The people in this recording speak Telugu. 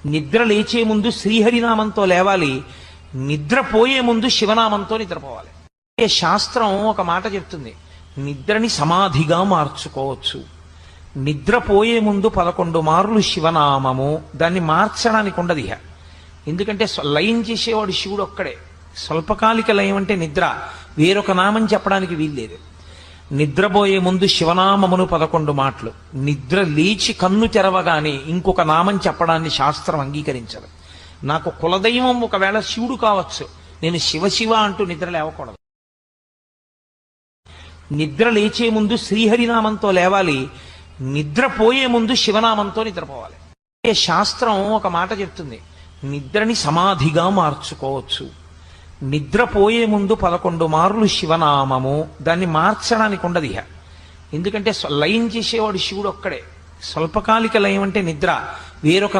నిద్ర లేచే ముందు శ్రీహరినామంతో లేవాలి, నిద్రపోయే ముందు శివనామంతో నిద్రపోవాలి. శాస్త్రం ఒక మాట చెప్తుంది, నిద్రని సమాధిగా మార్చుకోవచ్చు. నిద్రపోయే ముందు 11 మార్లు శివనామము, దాన్ని మార్చడానికి ఉండదు ఇహ. ఎందుకంటే లయం చేసేవాడు శివుడు ఒక్కడే. స్వల్పకాలిక లయం అంటే నిద్ర, వేరొక నామం చెప్పడానికి వీల్లేదు. నిద్రపోయే ముందు శివనామమును 11 మాటలు, నిద్ర లేచి కన్ను తెరవగానే ఇంకొక నామం చెప్పడాన్ని శాస్త్రం అంగీకరించదు. నాకు కులదైవం ఒకవేళ శివుడు కావచ్చు, నేను శివ అంటూ నిద్ర లేవకూడదు. నిద్ర లేచే ముందు శ్రీహరినామంతో లేవాలి, నిద్రపోయే ముందు శివనామంతో నిద్రపోవాలి. శాస్త్రం ఒక మాట చెప్తుంది, నిద్రని సమాధిగా మార్చుకోవచ్చు. నిద్రపోయే ముందు 11 మార్లు శివనామము, దాన్ని మార్చడానికి ఉండదు ఇహ. ఎందుకంటే లయం చేసేవాడు శివుడు ఒక్కడే. స్వల్పకాలిక లయం అంటే నిద్ర, వేరొక